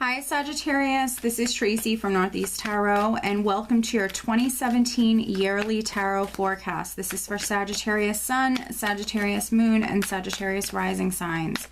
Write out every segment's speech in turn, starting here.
Hi Sagittarius, this is Tracy from Northeast Tarot and welcome to your 2017 yearly tarot forecast. This is for Sagittarius Sun, Sagittarius Moon, and Sagittarius Rising signs.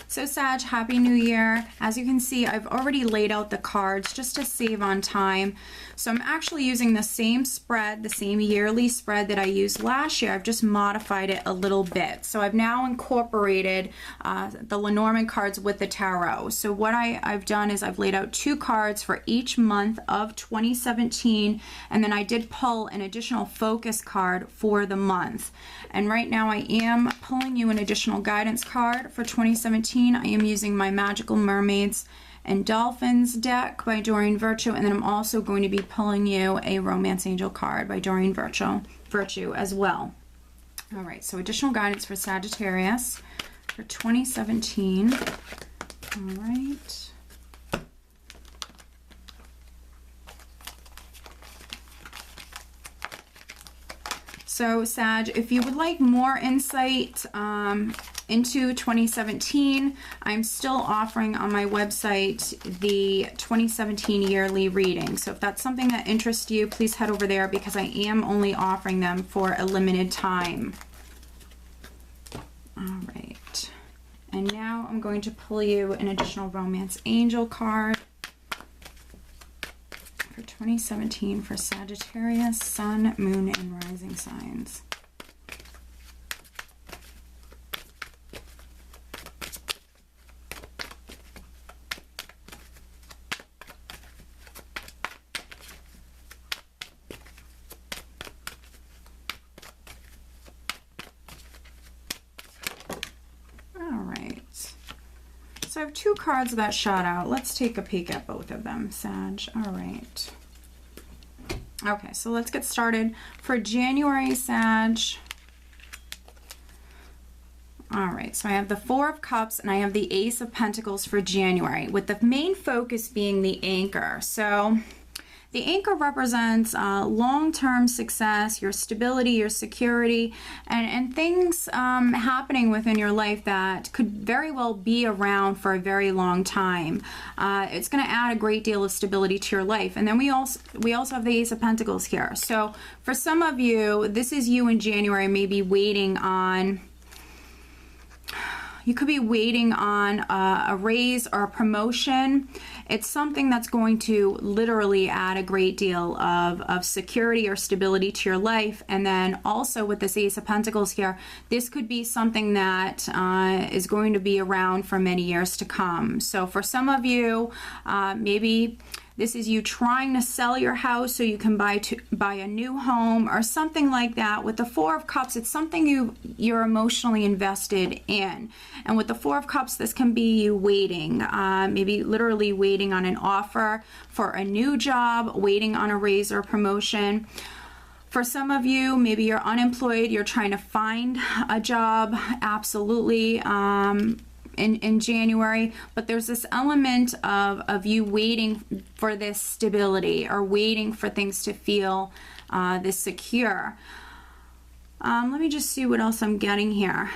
So Sag, Happy New Year. As you can see, I've already laid out the cards just to save on time. So I'm actually using the same spread, the same yearly spread that I used last year. I've just modified it a little bit. So I've now incorporated the Lenormand cards with the tarot. So what I've done is I've laid out 2 cards for each month of 2017, and then I did pull an additional focus card for the month. And right now I am pulling you an additional guidance card for 2017. I am using my Magical Mermaids and Dolphins deck by Doreen Virtue, and then I'm also going to be pulling you a Romance Angel card by Doreen Virtue as well. All right, so additional guidance for Sagittarius for 2017. All right. So Sag, if you would like more insight into 2017, I'm still offering on my website the 2017 yearly reading. So if that's something that interests you, please head over there because I am only offering them for a limited time. All right. And now I'm going to pull you an additional Romance Angel card for 2017 for Sagittarius, Sun, Moon, and Rising signs. So I have 2 cards that shot out. Let's take a peek at both of them, Sag. All right. Okay, so let's get started. For January, Sag. All right, so I have the 4 of Cups and I have the Ace of Pentacles for January, with the main focus being the anchor. So the anchor represents long-term success, your stability, your security, and things happening within your life that could very well be around for a very long time. It's going to add a great deal of stability to your life. And then we also have the Ace of Pentacles here. So for some of you, this is you in January, maybe waiting on... You could be waiting on a raise or a promotion. It's something that's going to literally add a great deal of security or stability to your life. And then also with this Ace of Pentacles here, this could be something that is going to be around for many years to come. So for some of you, maybe this is you trying to sell your house so you can buy a new home or something like that. With the 4 of Cups, it's something you're emotionally invested in. And with the 4 of Cups, this can be you waiting, maybe literally waiting on an offer for a new job, waiting on a raise or promotion. For some of you, maybe you're unemployed, you're trying to find a job, absolutely. In January, but there's this element of you waiting for this stability or waiting for things to feel this secure. Let me just see what else I'm getting here.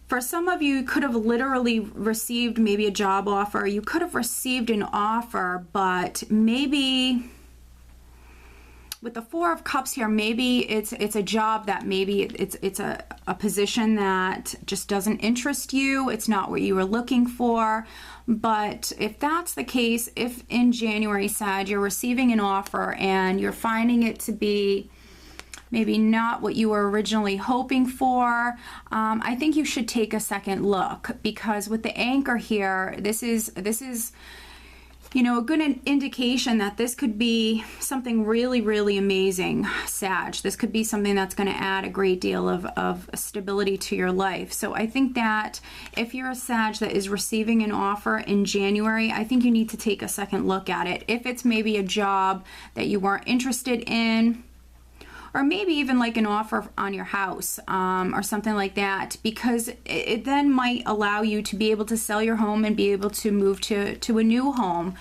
For some of you, you could have literally received maybe a job offer. You could have received an offer, but maybe with the 4 of Cups here, maybe it's a job that maybe it's a position that just doesn't interest you. It's not what you were looking for. But if that's the case, if in January, Sag, you're receiving an offer and you're finding it to be maybe not what you were originally hoping for, I think you should take a second look, because with the anchor here, this is you know, a good indication that this could be something really, really amazing, Sag. This could be something that's going to add a great deal of stability to your life. So I think that if you're a Sag that is receiving an offer in January, I think you need to take a second look at it. If it's maybe a job that you weren't interested in, or maybe even like an offer on your house or something like that, because it then might allow you to be able to sell your home and be able to move to a new home.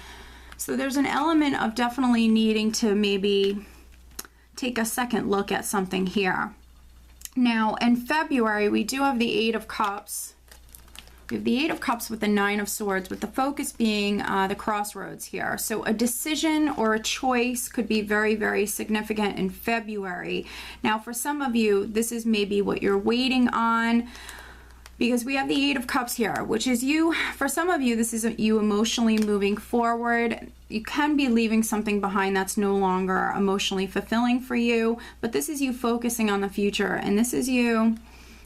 So there's an element of definitely needing to maybe take a second look at something here. Now in February, we do have the 8 of Cups We have the Eight of Cups with the Nine of Swords, with the focus being the crossroads here. So a decision or a choice could be very, very significant in February. Now, for some of you, this is maybe what you're waiting on, because we have the Eight of Cups here, which is you. For some of you, this is you emotionally moving forward. You can be leaving something behind that's no longer emotionally fulfilling for you, but this is you focusing on the future, and this is you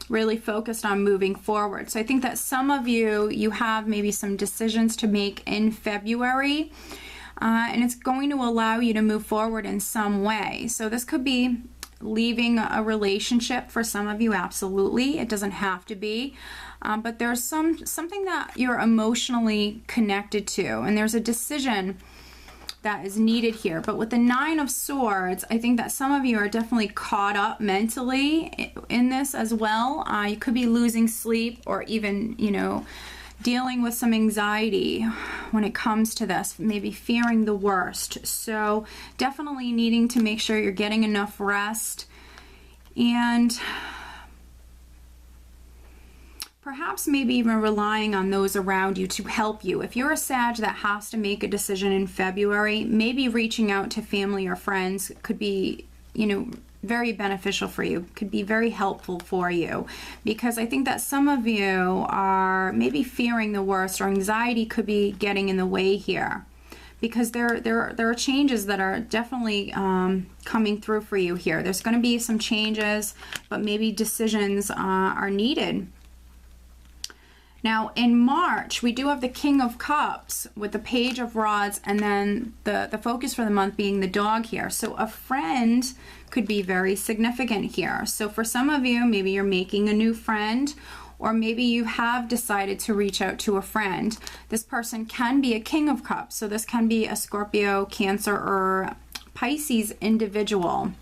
really focused on moving forward. So I think that some of you have maybe some decisions to make in February, and it's going to allow you to move forward in some way. So this could be leaving a relationship for some of you, absolutely. It doesn't have to be, but there's something that you're emotionally connected to, and there's a decision that is needed here. But with the Nine of Swords, I think that some of you are definitely caught up mentally in this as well. You could be losing sleep, or even, you know, dealing with some anxiety when it comes to this, maybe fearing the worst. So definitely needing to make sure you're getting enough rest, and perhaps maybe even relying on those around you to help you. If you're a Sag that has to make a decision in February, maybe reaching out to family or friends could be, you know, very beneficial for you, could be very helpful for you, because I think that some of you are maybe fearing the worst, or anxiety could be getting in the way here, because there are changes that are definitely coming through for you here. There's going to be some changes, but maybe decisions are needed. Now in March, we do have the King of Cups with the Page of Rods, and then the focus for the month being the dog here. So a friend could be very significant here. So for some of you, maybe you're making a new friend, or maybe you have decided to reach out to a friend. This person can be a King of Cups. So this can be a Scorpio, Cancer, or Pisces individual.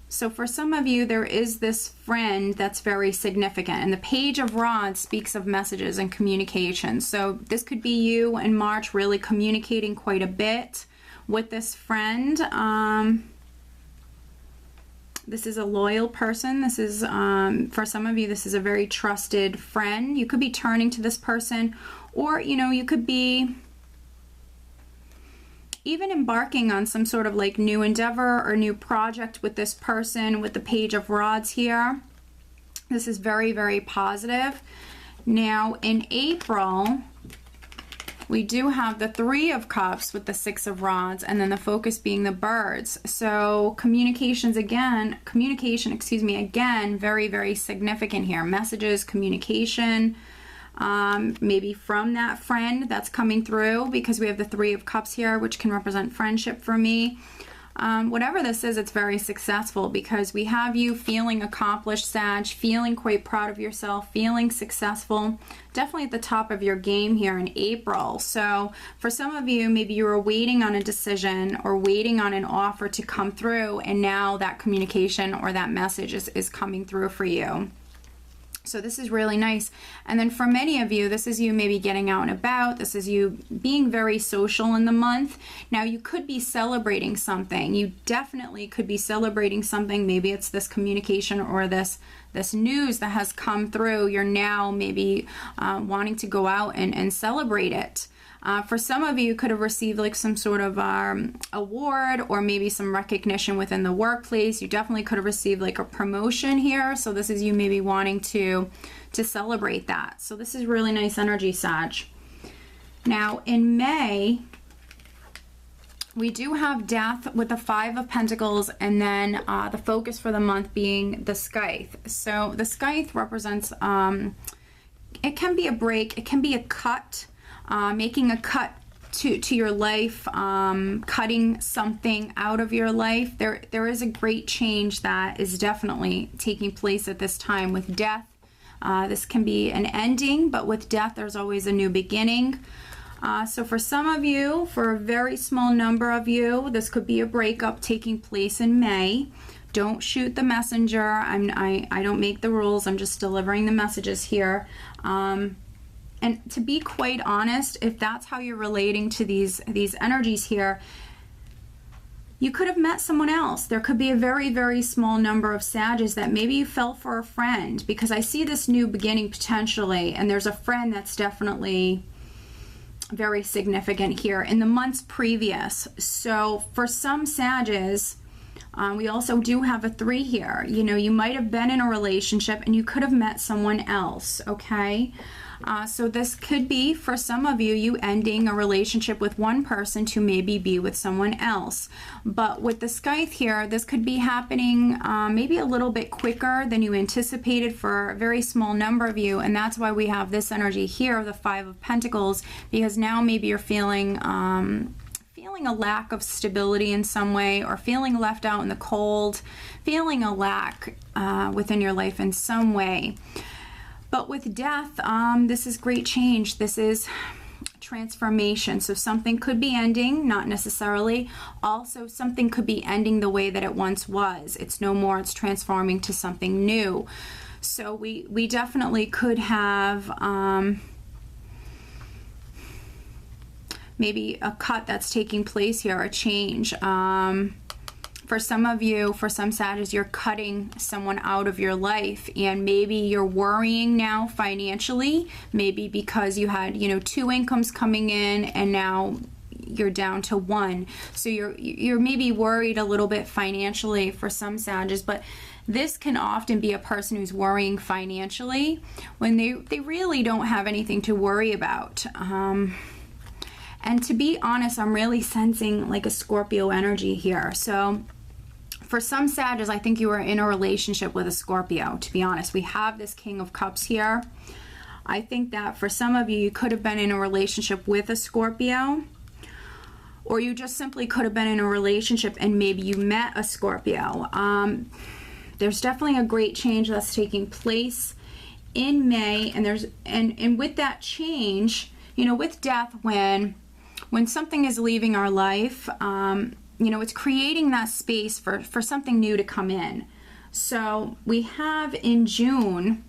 So for some of you, there is this friend that's very significant, and the Page of Rods speaks of messages and communication. So this could be you in March really communicating quite a bit with this friend. This is a loyal person. This is, for some of you, this is a very trusted friend. You could be turning to this person, or, you know, you could be even embarking on some sort of like new endeavor or new project with this person with the Page of Rods here. This is very, very positive. Now in April, we do have the Three of Cups with the Six of Rods, and then the focus being the birds. So communication, excuse me, again, very, very significant here. Messages, communication, maybe from that friend that's coming through, because we have the Three of Cups here, which can represent friendship for me. Whatever this is, it's very successful, because we have you feeling accomplished, Sag, feeling quite proud of yourself, feeling successful, definitely at the top of your game here in April. So for some of you, maybe you were waiting on a decision or waiting on an offer to come through, and now that communication or that message is coming through for you. So this is really nice. And then for many of you, this is you maybe getting out and about. This is you being very social in the month. Now you could be celebrating something. You definitely could be celebrating something. Maybe it's this communication or this news that has come through. You're now maybe wanting to go out and celebrate it. For some of you, could have received like some sort of award, or maybe some recognition within the workplace. You definitely could have received like a promotion here. So this is you maybe wanting to celebrate that. So this is really nice energy, Sag. Now in May, we do have Death with the Five of Pentacles, and then the focus for the month being the Scythe. So the Scythe represents, it can be a break, it can be a cut, making a cut to your life, cutting something out of your life. There is a great change that is definitely taking place at this time with death. This can be an ending, but with death, there's always a new beginning. So for some of you, for a very small number of you, this could be a breakup taking place in May. Don't shoot the messenger. I don't make the rules. I'm just delivering the messages here. And to be quite honest, if that's how you're relating to these energies here, you could have met someone else. There could be a very, very small number of Sages that maybe you fell for a friend, because I see this new beginning potentially, and there's a friend that's definitely very significant here in the months previous. So for some Sages, we also do have a 3 here. You know, you might have been in a relationship and you could have met someone else, okay? So this could be, for some of you, you ending a relationship with one person to maybe be with someone else. But with the scythe here, this could be happening maybe a little bit quicker than you anticipated for a very small number of you. And that's why we have this energy here, the 5 of Pentacles, because now maybe you're feeling a lack of stability in some way, or feeling left out in the cold, feeling a lack within your life in some way. But with death, this is great change. This is transformation. So something could be ending, not necessarily. Also, something could be ending the way that it once was. It's no more, it's transforming to something new. So we definitely could have maybe a cut that's taking place here, a change. For some of you, for some Sagittarius, you're cutting someone out of your life, and maybe you're worrying now financially, maybe because you had, you know, 2 incomes coming in and now you're down to 1. So you're maybe worried a little bit financially for some Sagittarius, but this can often be a person who's worrying financially when they really don't have anything to worry about. And to be honest, I'm really sensing like a Scorpio energy here. So for some Sagittarius, I think you are in a relationship with a Scorpio, to be honest. We have this King of Cups here. I think that for some of you, you could have been in a relationship with a Scorpio, or you just simply could have been in a relationship and maybe you met a Scorpio. There's definitely a great change that's taking place in May, and with that change, you know, with death, when something is leaving our life, you know, it's creating that space for something new to come in. So we have in June,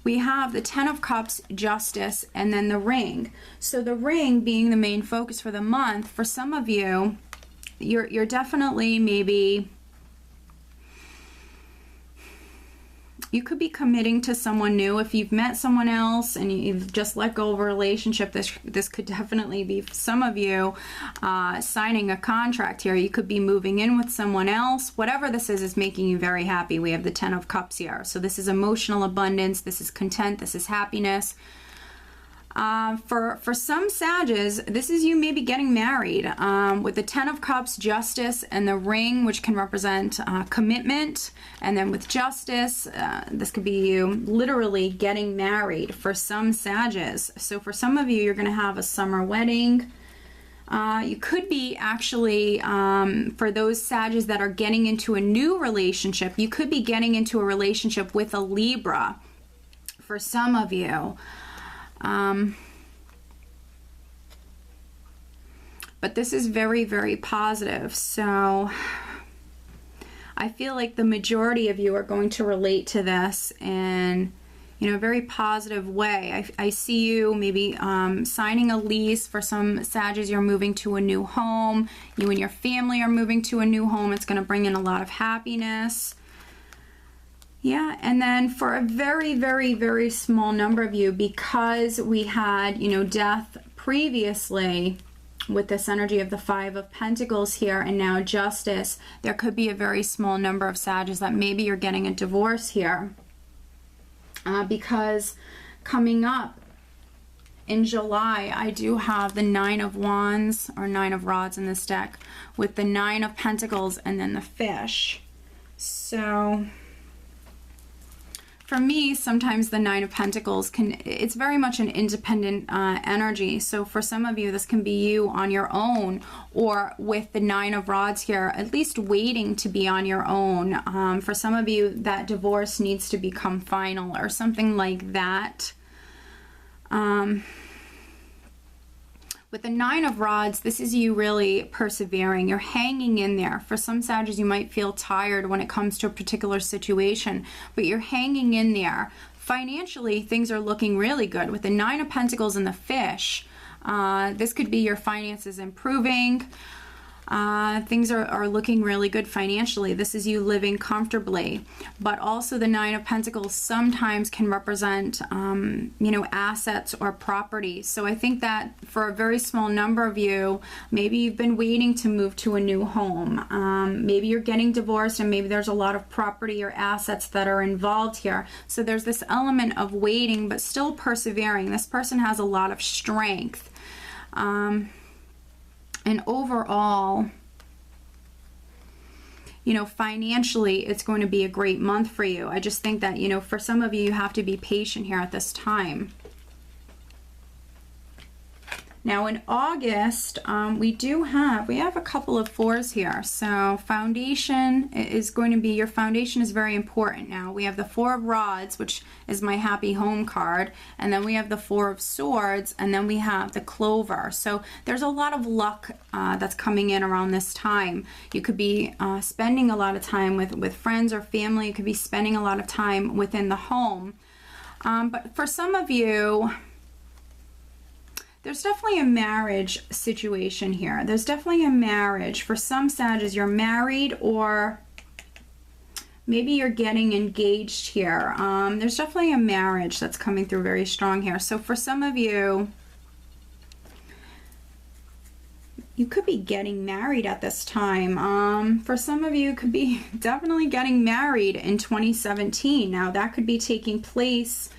we have the 10 of Cups, Justice, and then the Ring. So the Ring being the main focus for the month, for some of you, you're definitely maybe, you could be committing to someone new. If you've met someone else and you've just let go of a relationship, this could definitely be some of you signing a contract here. You could be moving in with someone else. Whatever this is making you very happy. We have the 10 of Cups here. So this is emotional abundance. This is content. This is happiness. For some Sages, this is you maybe getting married with the 10 of Cups, Justice, and the Ring, which can represent commitment. And then with Justice, this could be you literally getting married for some Sages. So for some of you, you're going to have a summer wedding. You could be actually, for those Sages that are getting into a new relationship, you could be getting into a relationship with a Libra for some of you. But this is very, very positive. So I feel like the majority of you are going to relate to this in, you know, a very positive way. I see you maybe signing a lease. For some Sagittarius, you're moving to a new home. You and your family are moving to a new home. It's going to bring in a lot of happiness. Yeah, and then for a very, very, very small number of you, because we had, you know, death previously with this energy of the 5 of Pentacles here and now Justice, there could be a very small number of Sagittarius that maybe you're getting a divorce here. Because coming up in July, I do have the 9 of Wands, or 9 of Rods in this deck, with the 9 of Pentacles and then the Fish. So for me, sometimes the 9 of Pentacles it's very much an independent energy. So for some of you, this can be you on your own, or with the 9 of Rods here, at least waiting to be on your own. For some of you, that divorce needs to become final or something like that. With the 9 of Rods, this is you really persevering. You're hanging in there. For some Sagittarius, you might feel tired when it comes to a particular situation, but you're hanging in there. Financially, things are looking really good. With the 9 of Pentacles and the Fish, this could be your finances improving. Things are looking really good financially. This is you living comfortably. But also the Nine of Pentacles sometimes can represent, you know, assets or property. So I think that for a very small number of you, maybe you've been waiting to move to a new home. Maybe you're getting divorced and maybe there's a lot of property or assets that are involved here. So there's this element of waiting but still persevering. This person has a lot of strength. And overall, you know, financially, it's going to be a great month for you. I just think that, you know, for some of you, you have to be patient here at this time. Now in August, we have a couple of fours here. So foundation is going to be, your foundation is very important. Now we have the Four of Rods, which is my happy home card. And then we have the Four of Swords, and then we have the Clover. So there's a lot of luck that's coming in around this time. You could be spending a lot of time with friends or family. You could be spending a lot of time within the home. But for some of you, there's definitely a marriage situation here. There's definitely a marriage. For some Sagittarius, you're married or maybe you're getting engaged here. There's definitely a marriage that's coming through very strong here. So for some of you, you could be getting married at this time. For some of you, could be definitely getting married in 2017. Now that could be taking place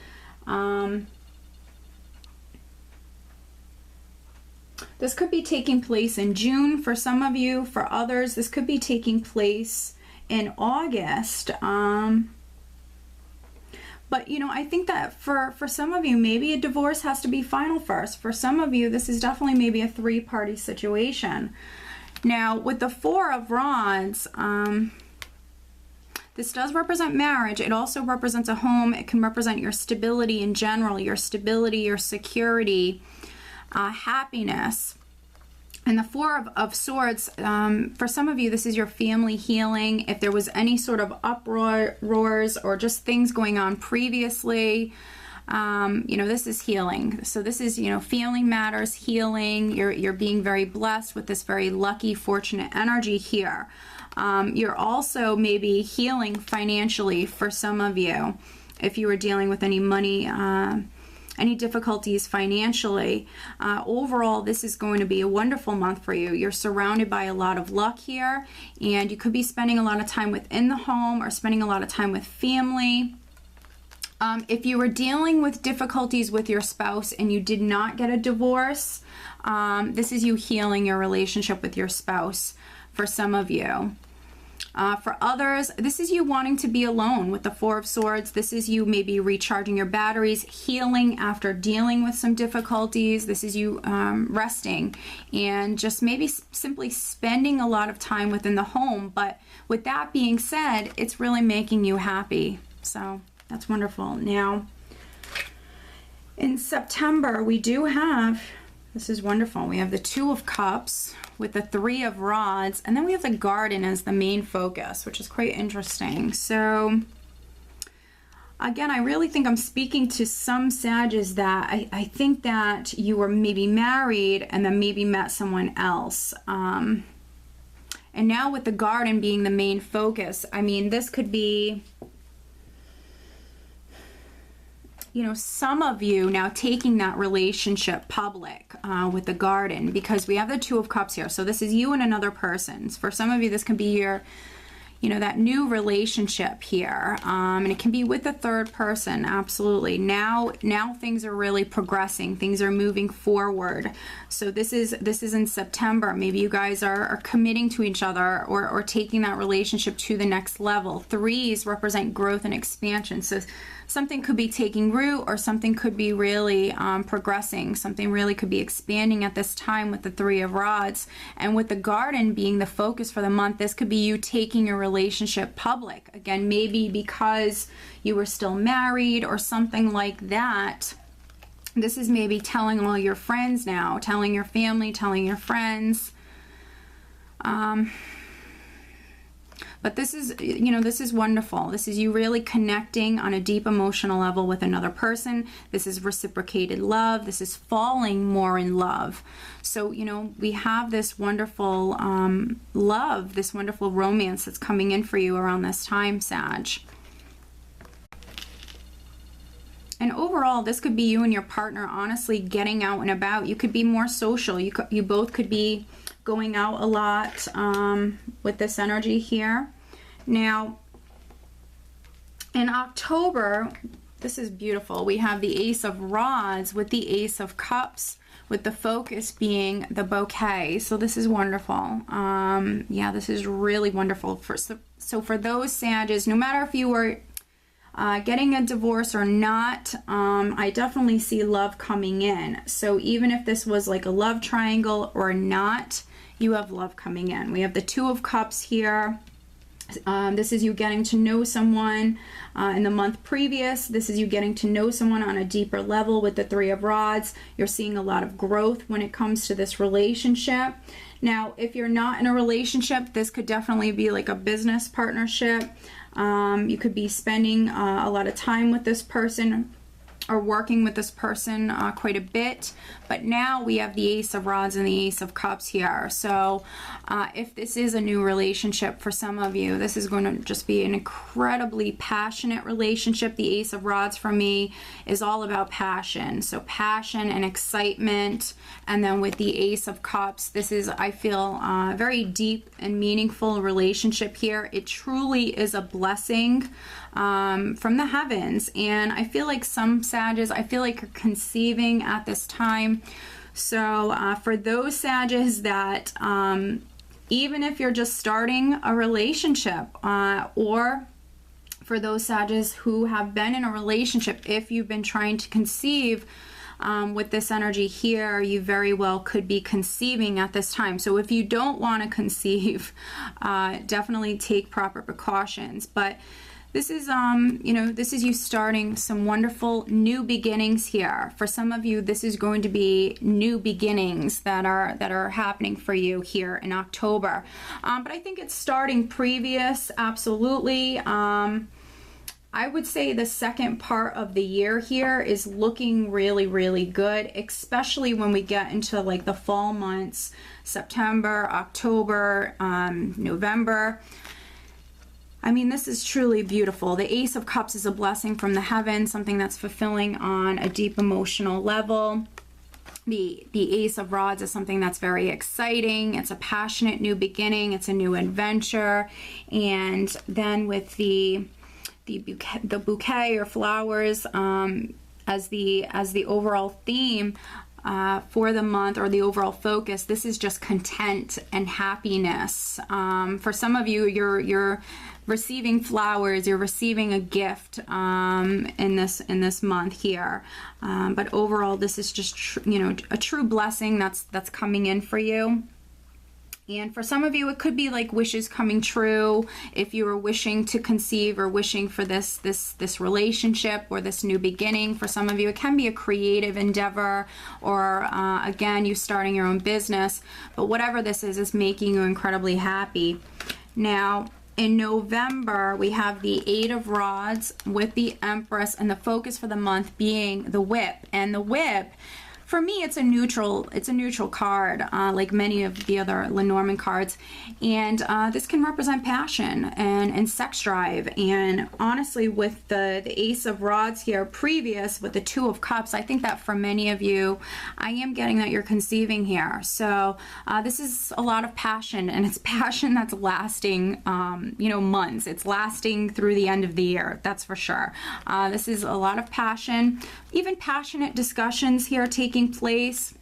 this could be taking place in June for some of you. For others, this could be taking place in August. But, you know, I think that for some of you, maybe a divorce has to be final first. For some of you, this is definitely maybe a three-party situation. Now, with the Four of Rods, this does represent marriage. It also represents a home. It can represent your stability in general, your stability, your security, happiness. And the Four of Swords, for some of you, this is your family healing. If there was any sort of uproars or just things going on previously, you know, this is healing. So this is, you know, family matters, healing. You're being very blessed with this very lucky, fortunate energy here. You're also maybe healing financially for some of you. If you were dealing with any money, any difficulties financially. Overall, this is going to be a wonderful month for you. You're surrounded by a lot of luck here, and you could be spending a lot of time within the home or spending a lot of time with family. If you were dealing with difficulties with your spouse and you did not get a divorce, this is you healing your relationship with your spouse for some of you. For others, this is you wanting to be alone with the Four of Swords. This is you maybe recharging your batteries, healing after dealing with some difficulties. This is you resting and just maybe simply spending a lot of time within the home. But with that being said, it's really making you happy. So that's wonderful. Now, in September, we do have, this is wonderful, we have the Two of Cups with the Three of Rods, and then we have the Garden as the main focus, which is quite interesting. So again, I really think I'm speaking to some Sagittarius that I think that you were maybe married and then maybe met someone else. And now with the Garden being the main focus, I mean, this could be, you know, some of you now taking that relationship public with the Garden, because we have the Two of Cups here. So this is you and another person. For some of you, this can be your, you know, that new relationship here. And it can be with a third person. Absolutely. Now things are really progressing. Things are moving forward. So this is in September. Maybe you guys are committing to each other or taking that relationship to the next level. Threes represent growth and expansion. So something could be taking root or something could be really progressing. Something really could be expanding at this time with the Three of Rods. And with the Garden being the focus for the month, this could be you taking your relationship public. Again, maybe because you were still married or something like that. This is maybe telling all your friends now, telling your family, telling your friends. But But this is, you know, this is wonderful. This is you really connecting on a deep emotional level with another person. This is reciprocated love. This is falling more in love. So, you know, we have this wonderful love, this wonderful romance that's coming in for you around this time, Sag. And overall, this could be you and your partner honestly getting out and about. You could be more social. You both could be going out a lot with this energy here. Now, in October, this is beautiful. We have the Ace of Rods with the Ace of Cups, with the focus being the bouquet. So this is wonderful. Yeah, this is really wonderful. So for those Sages, no matter if you were getting a divorce or not, I definitely see love coming in. So even if this was like a love triangle or not, you have love coming in. We have the Two of Cups here. This is you getting to know someone in the month previous. This is you getting to know someone on a deeper level with the Three of Rods. You're seeing a lot of growth when it comes to this relationship. Now, if you're not in a relationship, this could definitely be like a business partnership. You could be spending a lot of time with this person or working with this person quite a bit. But now we have the Ace of Rods and the Ace of Cups here. So if this is a new relationship for some of you, this is going to just be an incredibly passionate relationship. The Ace of Rods for me is all about passion. So passion and excitement. And then with the Ace of Cups, this is, I feel, a very deep and meaningful relationship here. It truly is a blessing from the heavens. And I feel like some Sages, I feel like you're conceiving at this time. So for those Sages that even if you're just starting a relationship, or for those Sages who have been in a relationship, if you've been trying to conceive with this energy here, you very well could be conceiving at this time. So if you don't want to conceive, definitely take proper precautions. But this is, you know, this is you starting some wonderful new beginnings here. For some of you, this is going to be new beginnings that are happening for you here in October. But I think it's starting previous, absolutely. I would say the second part of the year here is looking really, really good, especially when we get into like the fall months, September, October, November. I mean, this is truly beautiful. The Ace of Cups is a blessing from the heavens, something that's fulfilling on a deep emotional level. The Ace of Rods is something that's very exciting. It's a passionate new beginning. It's a new adventure. And then with the bouquet or flowers as the overall theme for the month, or the overall focus, this is just content and happiness. For some of you, you're receiving flowers, you're receiving a gift in this month here. But overall, this is just you know, a true blessing that's coming in for you. And for some of you, it could be like wishes coming true. If you were wishing to conceive or wishing for this relationship or this new beginning, for some of you, it can be a creative endeavor, or again, you starting your own business. But whatever this is making you incredibly happy. Now, in November, we have the Eight of Rods with the Empress, and the focus for the month being the Whip. And the Whip, for me, it's a neutral card, like many of the other Lenormand cards, and this can represent passion and sex drive. And honestly, with the Ace of Rods here, previous with the Two of Cups, I think that for many of you, I am getting that you're conceiving here. So this is a lot of passion, and it's passion that's lasting, you know, months. It's lasting through the end of the year, that's for sure. This is a lot of passion, even passionate discussions here taking place.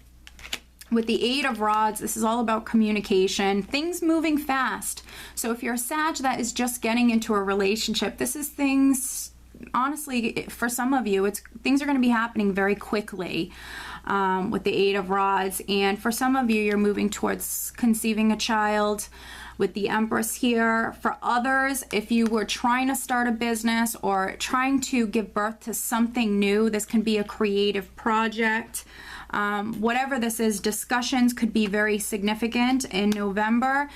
With the Eight of Rods, this is all about communication, things moving fast. So if you're a Sag that is just getting into a relationship, this is things, honestly, for some of you, things are going to be happening very quickly with the Eight of Rods. And for some of you, you're moving towards conceiving a child with the Empress here. For others, if you were trying to start a business or trying to give birth to something new, this can be a creative project. Whatever this is, discussions could be very significant in November.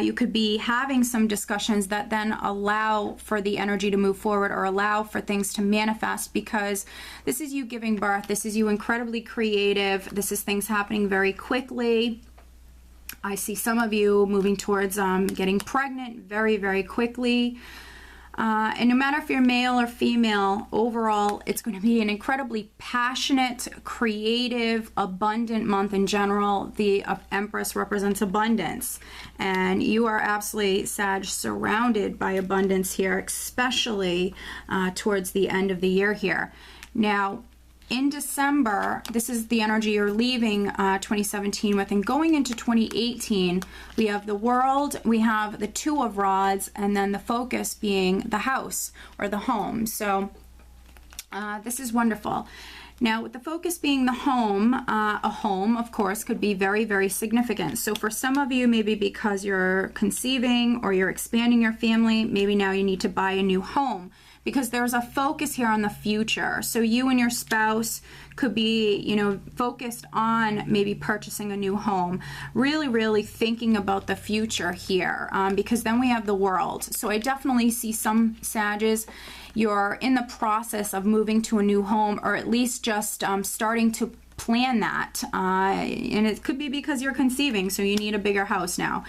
You could be having some discussions that then allow for the energy to move forward or allow for things to manifest, because this is you giving birth. This is you incredibly creative. This is things happening very quickly. I see some of you moving towards getting pregnant very, very quickly. And no matter if you're male or female, overall, it's going to be an incredibly passionate, creative, abundant month in general. The Empress represents abundance. And you are absolutely, Sag, surrounded by abundance here, especially towards the end of the year here. Now, in December, this is the energy you're leaving 2017 with, and going into 2018, we have the World, we have the Two of Rods, and then the focus being the house or the home. So this is wonderful. Now, with the focus being the home, a home, of course, could be very, very significant. So for some of you, maybe because you're conceiving or you're expanding your family, maybe now you need to buy a new home, because there's a focus here on the future. So you and your spouse could be, you know, focused on maybe purchasing a new home, really, really thinking about the future here, because then we have the World. So I definitely see some Sages, you're in the process of moving to a new home, or at least just starting to plan that, and it could be because you're conceiving, so you need a bigger house now,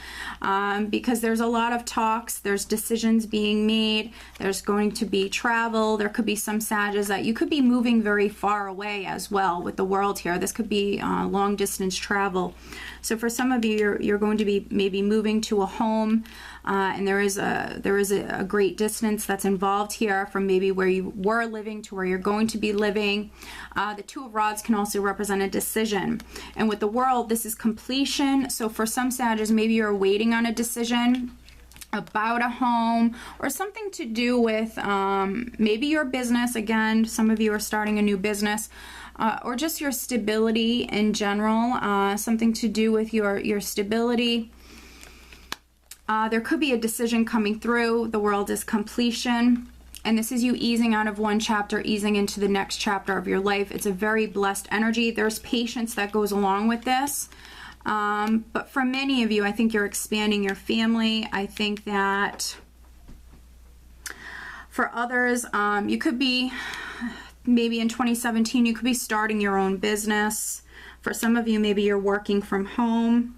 because there's a lot of talks, there's decisions being made, there's going to be travel, there could be some Sages that you could be moving very far away as well with the World here. This could be long distance travel. So for some of you, you're going to be maybe moving to a home, and there is a great distance that's involved here from maybe where you were living to where you're going to be living. The Two of Rods can also represent a decision. And with the World, this is completion. So for some Sages, maybe you're waiting on a decision about a home or something to do with maybe your business. Again, some of you are starting a new business. Or just your stability in general, something to do with your stability. There could be a decision coming through. The World is completion. And this is you easing out of one chapter, easing into the next chapter of your life. It's a very blessed energy. There's patience that goes along with this. But for many of you, I think you're expanding your family. I think that for others, you could be... maybe in 2017, you could be starting your own business. For some of you, maybe you're working from home.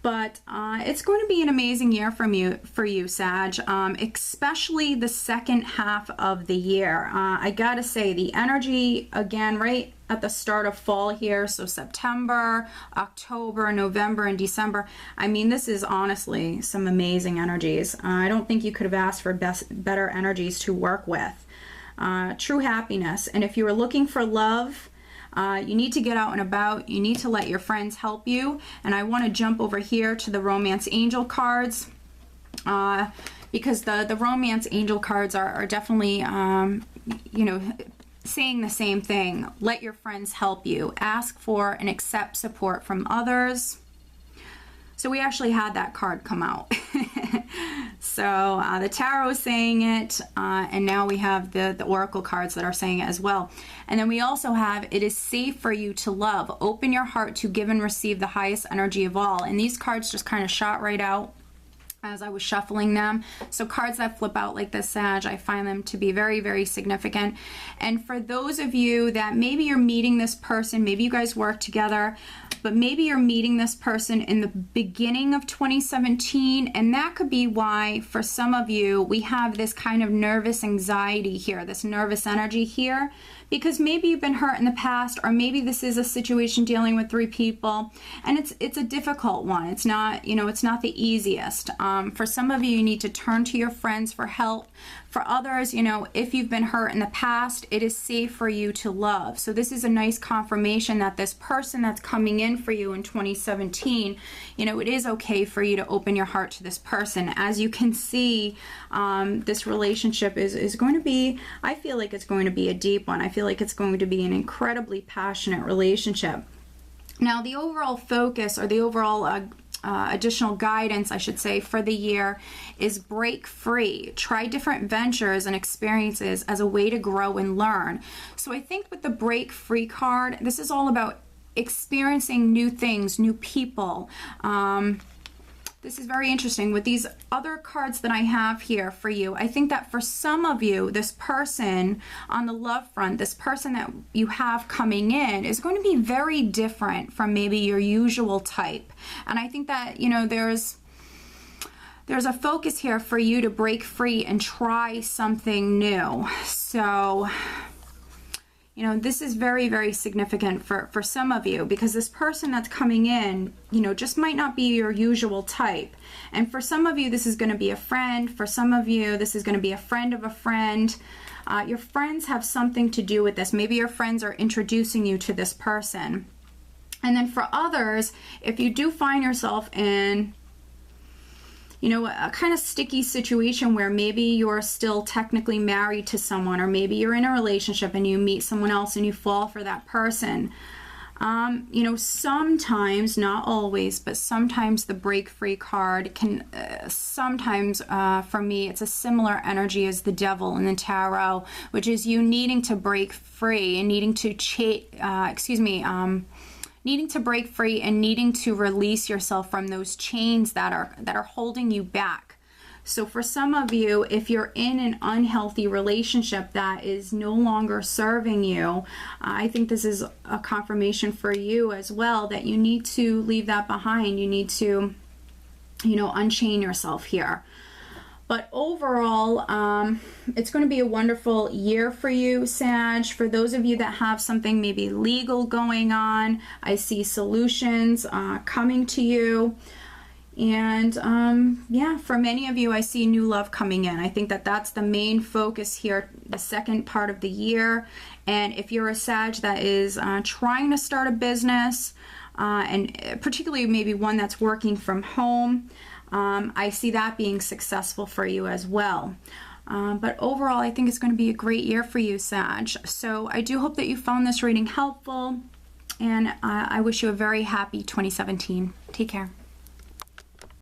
But it's going to be an amazing year for you, Sag, especially the second half of the year. I gotta say, the energy, again, right at the start of fall here, so September, October, November, and December, I mean, this is honestly some amazing energies. I don't think you could have asked for better energies to work with. True happiness. And if you are looking for love, you need to get out and about. You need to let your friends help you. And I want to jump over here to the Romance Angel cards, because the Romance Angel cards are definitely, you know, saying the same thing. Let your friends help you. Ask for and accept support from others. So we actually had that card come out. So the tarot is saying it, and now we have the oracle cards that are saying it as well. And then we also have, it is safe for you to love. Open your heart to give and receive the highest energy of all. And these cards just kind of shot right out as I was shuffling them. So cards that flip out like this, Sag, I find them to be very, very significant. And for those of you that maybe you're meeting this person, maybe you guys work together, but maybe you're meeting this person in the beginning of 2017, and that could be why for some of you we have this kind of nervous anxiety here, this nervous energy here, because maybe you've been hurt in the past, or maybe this is a situation dealing with 3 people, and it's a difficult one. It's not, you know, it's not the easiest. For some of you, you need to turn to your friends for help. For others, you know, if you've been hurt in the past, it is safe for you to love. So this is a nice confirmation that this person that's coming in for you in 2017, you know, it is okay for you to open your heart to this person. As you can see, this relationship is going to be, I feel like it's going to be a deep one. I feel like it's going to be an incredibly passionate relationship. Now, the overall focus, or the overall additional guidance, I should say, for the year is break free. Try different ventures and experiences as a way to grow and learn. So I think with the break free card, this is all about experiencing new things, new people. This is very interesting. With these other cards that I have here for you, I think that for some of you, this person on the love front, this person that you have coming in is going to be very different from maybe your usual type. And I think that, you know, there's a focus here for you to break free and try something new. So, you know, this is very, very significant for some of you, because this person that's coming in, you know, just might not be your usual type. And for some of you, this is going to be a friend. For some of you, this is going to be a friend of a friend. Your friends have something to do with this. Maybe your friends are introducing you to this person. And then for others, if you do find yourself in, you know, a kind of sticky situation where maybe you're still technically married to someone, or maybe you're in a relationship and you meet someone else and you fall for that person. You know, sometimes, not always, but sometimes the break free card can, sometimes for me, it's a similar energy as the devil in the tarot, which is you needing to break free and needing to needing to break free and needing to release yourself from those chains that are holding you back. So for some of you, if you're in an unhealthy relationship that is no longer serving you, I think this is a confirmation for you as well that you need to leave that behind. You need to, you know, unchain yourself here. But overall, it's going to be a wonderful year for you, Sag. For those of you that have something maybe legal going on, I see solutions coming to you. And yeah, for many of you, I see new love coming in. I think that that's the main focus here, the second part of the year. And if you're a Sag that is trying to start a business, and particularly maybe one that's working from home, I see that being successful for you as well. But overall, I think it's going to be a great year for you, Sag. So I do hope that you found this reading helpful, and I wish you a very happy 2017. Take care.